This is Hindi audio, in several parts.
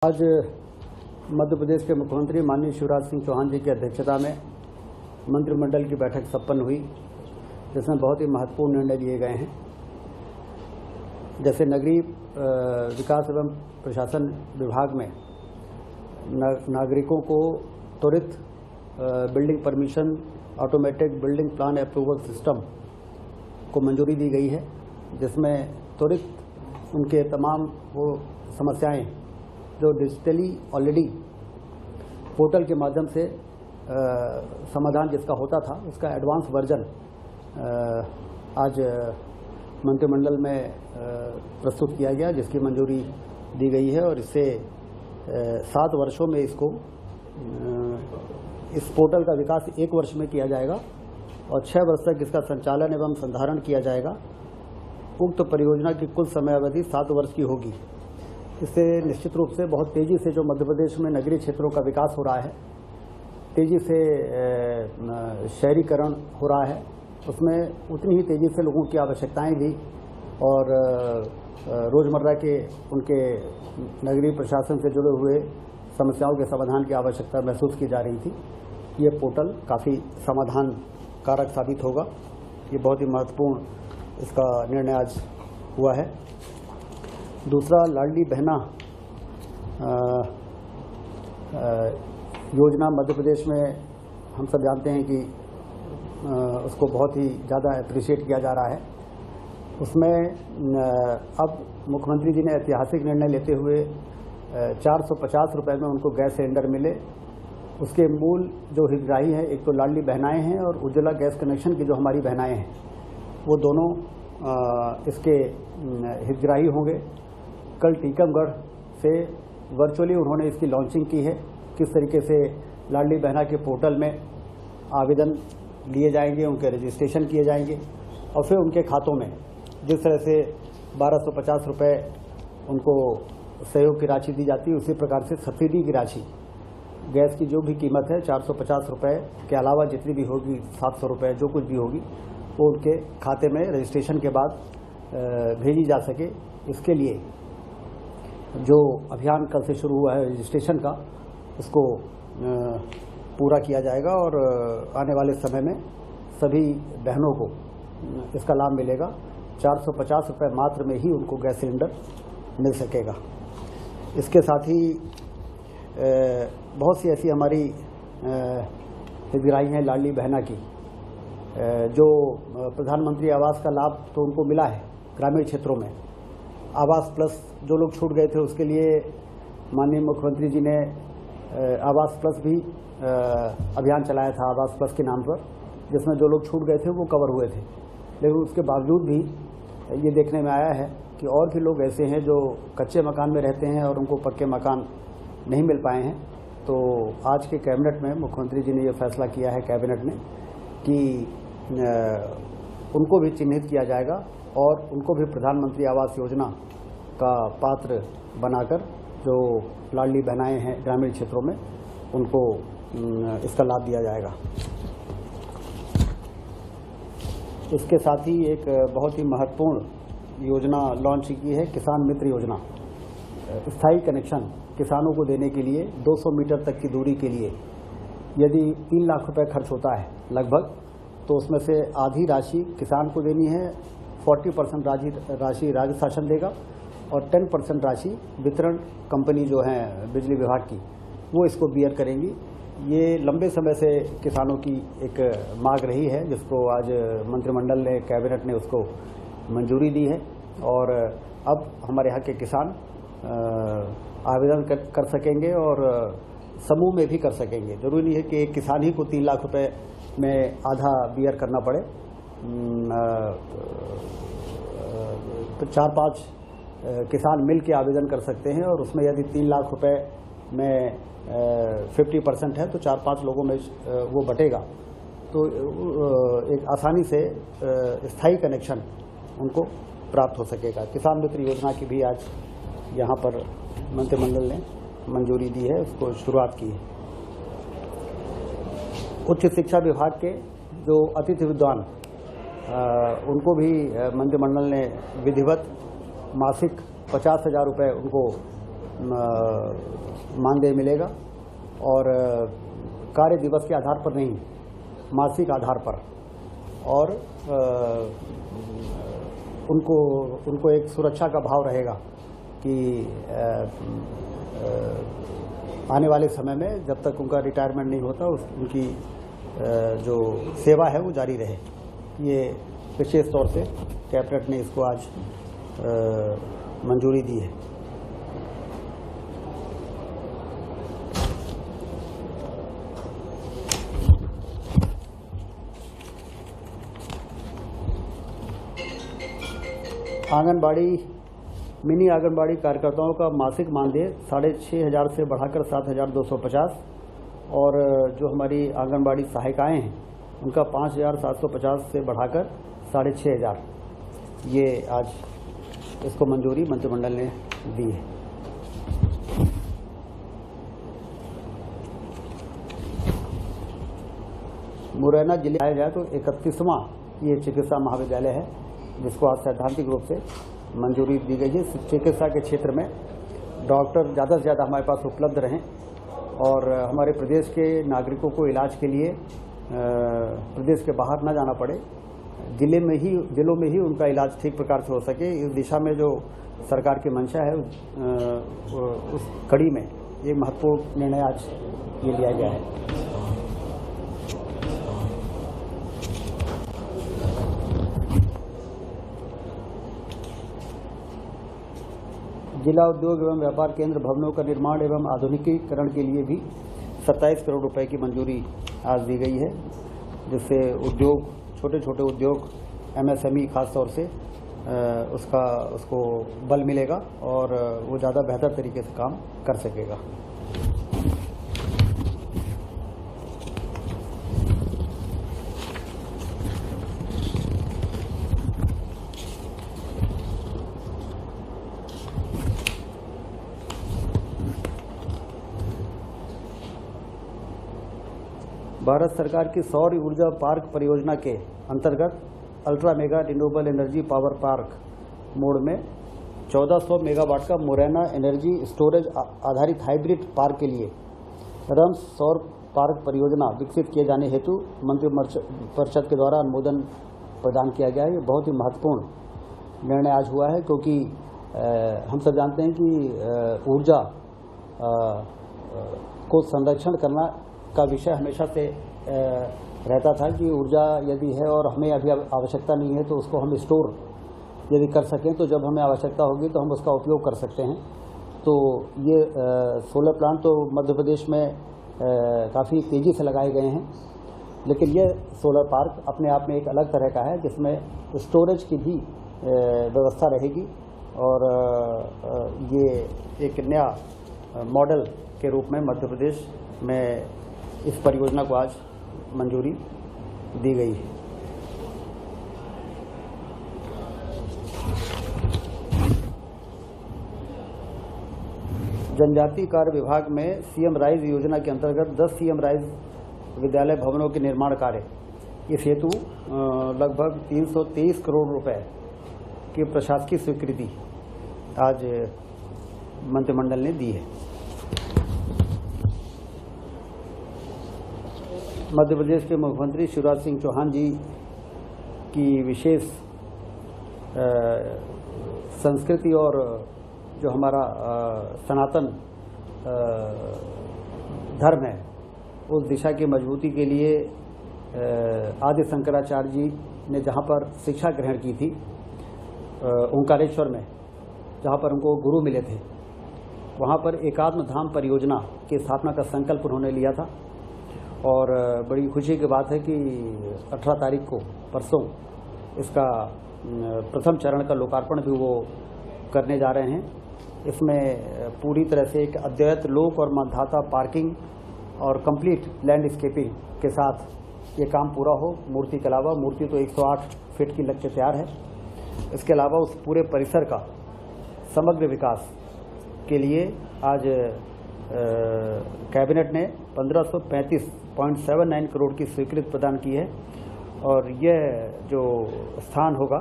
आज मध्य प्रदेश के मुख्यमंत्री माननीय शिवराज सिंह चौहान जी की अध्यक्षता में मंत्रिमंडल की बैठक संपन्न हुई, जिसमें बहुत ही महत्वपूर्ण निर्णय लिए गए हैं। जैसे नगरीय विकास एवं प्रशासन विभाग में नागरिकों को त्वरित building permission automatic building plan approval system को मंजूरी दी गई है, जिसमें त्वरित उनके तमाम वो समस्याएं जो डिजिटली ऑलरेडी पोर्टल के माध्यम से समाधान जिसका होता था, उसका एडवांस वर्जन आज मंत्रिमंडल में प्रस्तुत किया गया, जिसकी मंजूरी दी गई है। और इससे 7 वर्षों में इस पोर्टल का विकास 1 वर्ष में किया जाएगा और 6 वर्ष तक इसका संचालन एवं संधारण किया जाएगा। उक्त परियोजना की कुल समय अवधि 7 वर्ष की होगी। इससे निश्चित रूप से बहुत तेजी से जो मध्य प्रदेश में नगरीय क्षेत्रों का विकास हो रहा है, तेजी से शहरीकरण हो रहा है, उसमें उतनी ही तेजी से लोगों की आवश्यकताएं भी और रोजमर्रा के उनके नगरीय प्रशासन से जुड़े हुए समस्याओं के समाधान की आवश्यकता महसूस की जा रही थी। ये पोर्टल काफ़ी समाधान कारक साबित होगा। ये बहुत ही महत्वपूर्ण इसका निर्णय आज हुआ है। दूसरा, लाडली बहना योजना मध्य प्रदेश में हम सब जानते हैं कि उसको बहुत ही ज़्यादा अप्रिशिएट किया जा रहा है। उसमें अब मुख्यमंत्री जी ने ऐतिहासिक निर्णय लेते हुए 450 रुपये में उनको गैस सिलेंडर मिले। उसके मूल जो हितग्राही हैं, एक तो लाडली बहनाएं हैं और उज्ज्वला गैस कनेक्शन की जो हमारी बहनाएं हैं, वो दोनों इसके हितग्राही होंगे। कल टीकमगढ़ से वर्चुअली उन्होंने इसकी लॉन्चिंग की है। किस तरीके से लाडली बहना के पोर्टल में आवेदन लिए जाएंगे, उनके रजिस्ट्रेशन किए जाएंगे और फिर उनके खातों में जिस तरह से 1250 रुपये उनको सहयोग की राशि दी जाती है, उसी प्रकार से सब्सिडी की राशि गैस की जो भी कीमत है 450 रुपये के अलावा जितनी भी होगी 700 रुपये जो कुछ भी होगी, वो उनके खाते में रजिस्ट्रेशन के बाद भेजी जा सके। इसके लिए जो अभियान कल से शुरू हुआ है रजिस्ट्रेशन का, उसको पूरा किया जाएगा और आने वाले समय में सभी बहनों को इसका लाभ मिलेगा। 450 रुपये मात्र में ही उनको गैस सिलेंडर मिल सकेगा। इसके साथ ही बहुत सी ऐसी हमारी हितग्राही हैं लाडली बहना की, जो प्रधानमंत्री आवास का लाभ तो उनको मिला है ग्रामीण क्षेत्रों में। आवास प्लस जो लोग छूट गए थे, उसके लिए माननीय मुख्यमंत्री जी ने आवास प्लस भी अभियान चलाया था, आवास प्लस के नाम पर, जिसमें जो लोग छूट गए थे वो कवर हुए थे। लेकिन उसके बावजूद भी ये देखने में आया है कि और भी लोग ऐसे हैं जो कच्चे मकान में रहते हैं और उनको पक्के मकान नहीं मिल पाए हैं। तो आज के कैबिनेट में मुख्यमंत्री जी ने ये फैसला किया है कैबिनेट ने कि उनको भी चिन्हित किया जाएगा और उनको भी प्रधानमंत्री आवास योजना का पात्र बनाकर जो लाडली बहनाएं हैं ग्रामीण क्षेत्रों में, उनको इसका लाभ दिया जाएगा। इसके साथ ही एक बहुत ही महत्वपूर्ण योजना लॉन्च की है, किसान मित्र योजना। स्थायी कनेक्शन किसानों को देने के लिए 200 मीटर तक की दूरी के लिए यदि 3 लाख रुपए खर्च होता है लगभग, तो उसमें से आधी राशि किसान को देनी है, 40% राशि राज्य शासन देगा और 10% राशि वितरण कंपनी जो है बिजली विभाग की, वो इसको बियर करेंगी। ये लंबे समय से किसानों की एक मांग रही है, जिसको आज मंत्रिमंडल ने, कैबिनेट ने उसको मंजूरी दी है और अब हमारे यहाँ के किसान आवेदन कर सकेंगे और समूह में भी कर सकेंगे। जरूरी नहीं है कि एक किसान ही को 3 लाख रुपए में आधा बियर करना पड़े। तो 4-5 किसान मिल के आवेदन कर सकते हैं और उसमें यदि 3 लाख रुपए में 50% है तो 4-5 लोगों में वो बटेगा, तो एक आसानी से स्थायी कनेक्शन उनको प्राप्त हो सकेगा। किसान मित्र योजना की भी आज यहाँ पर मंत्रिमंडल ने मंजूरी दी है, उसको शुरुआत की है। उच्च शिक्षा विभाग के जो अतिथि विद्वान, उनको भी मंत्रिमंडल ने विधिवत मासिक 50,000 रुपये उनको मानदेय मिलेगा और कार्य दिवस के आधार पर नहीं, मासिक आधार पर, और उनको एक सुरक्षा का भाव रहेगा कि आने वाले समय में जब तक उनका रिटायरमेंट नहीं होता उनकी जो सेवा है वो जारी रहे। ये विशेष तौर से कैबिनेट ने इसको आज मंजूरी दी है। आंगनबाड़ी, मिनी आंगनबाड़ी कार्यकर्ताओं का मासिक मानदेय 6,500 से बढ़ाकर 7,250 और जो हमारी आंगनबाड़ी सहायिकाएं हैं उनका 5,750 से बढ़ाकर 6,500, ये आज इसको मंजूरी मंत्रिमंडल ने दी है। मुरैना जिले आया जाए तो 31वां ये चिकित्सा महाविद्यालय है जिसको आज सैद्धांतिक रूप से मंजूरी दी गई है। चिकित्सा के क्षेत्र में डॉक्टर ज़्यादा से ज़्यादा हमारे पास उपलब्ध रहें और हमारे प्रदेश के नागरिकों को इलाज के लिए प्रदेश के बाहर न जाना पड़े, जिलों में ही उनका इलाज ठीक प्रकार से हो सके। इस दिशा में जो सरकार की मंशा है उस कड़ी में एक महत्वपूर्ण निर्णय आज ये लिया गया है। जिला उद्योग एवं व्यापार केंद्र भवनों का निर्माण एवं आधुनिकीकरण के लिए भी 27 करोड़ रुपए की मंजूरी आज दी गई है, जिससे उद्योग, छोटे छोटे उद्योग, MSME खास तौर से उसको बल मिलेगा और वो ज़्यादा बेहतर तरीके से काम कर सकेगा। भारत सरकार की सौर ऊर्जा पार्क परियोजना के अंतर्गत ultra mega renewable energy power park mode में 1400 मेगावाट का मुरैना एनर्जी स्टोरेज आधारित हाइब्रिड पार्क के लिए रम्स सौर पार्क परियोजना विकसित किए जाने हेतु मंत्रिपरिषद के द्वारा अनुमोदन प्रदान किया गया है। ये बहुत ही महत्वपूर्ण निर्णय आज हुआ है, क्योंकि हम सब जानते हैं कि ऊर्जा को संरक्षण करना का विषय हमेशा से रहता था कि ऊर्जा यदि है और हमें अभी आवश्यकता नहीं है तो उसको हम स्टोर यदि कर सकें तो जब हमें आवश्यकता होगी तो हम उसका उपयोग कर सकते हैं। तो ये सोलर प्लांट तो मध्य प्रदेश में काफ़ी तेज़ी से लगाए गए हैं, लेकिन ये सोलर पार्क अपने आप में एक अलग तरह का है जिसमें स्टोरेज की भी व्यवस्था रहेगी और ये एक नया मॉडल के रूप में मध्य प्रदेश में इस परियोजना को आज मंजूरी दी गई है। जनजातीय कार्य विभाग में सीएम राइज योजना के अंतर्गत 10 सीएम राइज विद्यालय भवनों के निर्माण कार्य, इस हेतु लगभग 323 करोड़ रुपए की प्रशासकीय स्वीकृति आज मंत्रिमंडल ने दी है। मध्य प्रदेश के मुख्यमंत्री शिवराज सिंह चौहान जी की विशेष संस्कृति और जो हमारा सनातन धर्म है उस दिशा की मजबूती के लिए आदि शंकराचार्य जी ने जहाँ पर शिक्षा ग्रहण की थी ओंकारेश्वर में, जहाँ पर उनको गुरु मिले थे, वहाँ पर एकात्म धाम परियोजना की स्थापना का संकल्प उन्होंने लिया था। और बड़ी खुशी की बात है कि 18 तारीख को परसों इसका प्रथम चरण का लोकार्पण भी वो करने जा रहे हैं। इसमें पूरी तरह से एक अद्वैत लोक और मतदाता पार्किंग और कंप्लीट लैंडस्केपिंग के साथ ये काम पूरा हो। मूर्ति के अलावा, मूर्ति तो 108 फीट की लग के तैयार है, इसके अलावा उस पूरे परिसर का समग्र विकास के लिए आज कैबिनेट ने 1535.79 करोड़ की स्वीकृति प्रदान की है। और यह जो स्थान होगा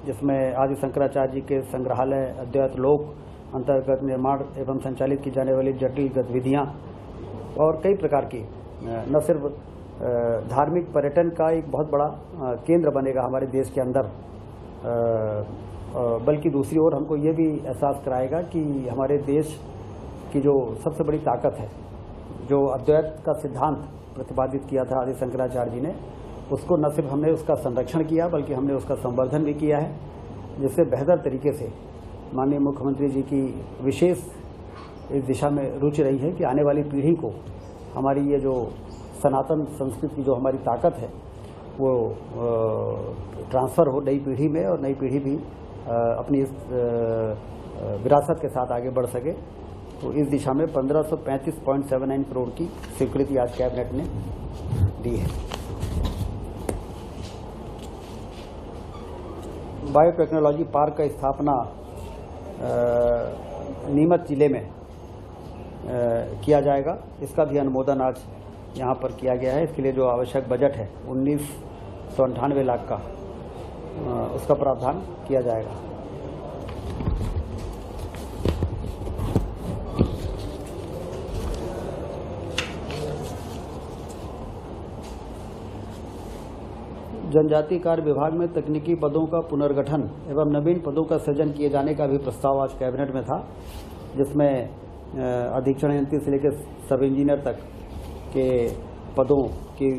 जिसमें आदि शंकराचार्य जी के संग्रहालय, अद्वैत लोक अंतर्गत निर्माण एवं संचालित की जाने वाली जटिल गतिविधियाँ और कई प्रकार की न सिर्फ धार्मिक पर्यटन का एक बहुत बड़ा केंद्र बनेगा हमारे देश के अंदर, बल्कि दूसरी ओर हमको ये भी एहसास कराएगा कि हमारे देश की जो सबसे बड़ी ताकत है, जो अद्वैत का सिद्धांत प्रतिपादित किया था आदि शंकराचार्य जी ने, उसको न सिर्फ हमने उसका संरक्षण किया बल्कि हमने उसका संवर्धन भी किया है, जिससे बेहतर तरीके से माननीय मुख्यमंत्री जी की विशेष इस दिशा में रुचि रही है कि आने वाली पीढ़ी को हमारी ये जो सनातन संस्कृति की जो हमारी ताकत है वो ट्रांसफ़र हो नई पीढ़ी में और नई पीढ़ी भी अपनी इस विरासत के साथ आगे बढ़ सके। तो इस दिशा में 1535.79 करोड़ की स्वीकृति आज कैबिनेट ने दी है। बायोटेक्नोलॉजी पार्क का स्थापना नीमच जिले में किया जाएगा। इसका भी अनुमोदन आज यहाँ पर किया गया है। इसके लिए जो आवश्यक बजट है 1998 लाख का, उसका प्रावधान किया जाएगा। जनजातीय कार्य विभाग में तकनीकी पदों का पुनर्गठन एवं नवीन पदों का सृजन किए जाने का भी प्रस्ताव आज कैबिनेट में था, जिसमें अधीक्षण यंत्री से लेकर सब इंजीनियर तक के पदों की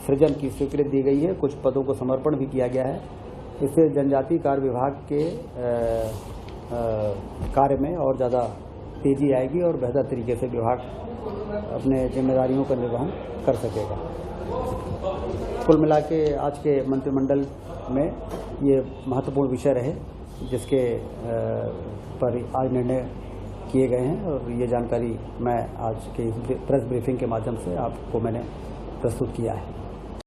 सृजन की स्वीकृति दी गई है। कुछ पदों को समर्पण भी किया गया है। इससे जनजातीय कार्य विभाग के कार्य में और ज़्यादा तेजी आएगी और बेहतर तरीके से विभाग अपने जिम्मेदारियों का निर्वहन कर सकेगा। कुल मिला के आज के मंत्रिमंडल में ये महत्वपूर्ण विषय रहे जिसके पर आज निर्णय किए गए हैं और ये जानकारी मैं आज के प्रेस ब्रीफिंग के माध्यम से आपको मैंने प्रस्तुत किया है।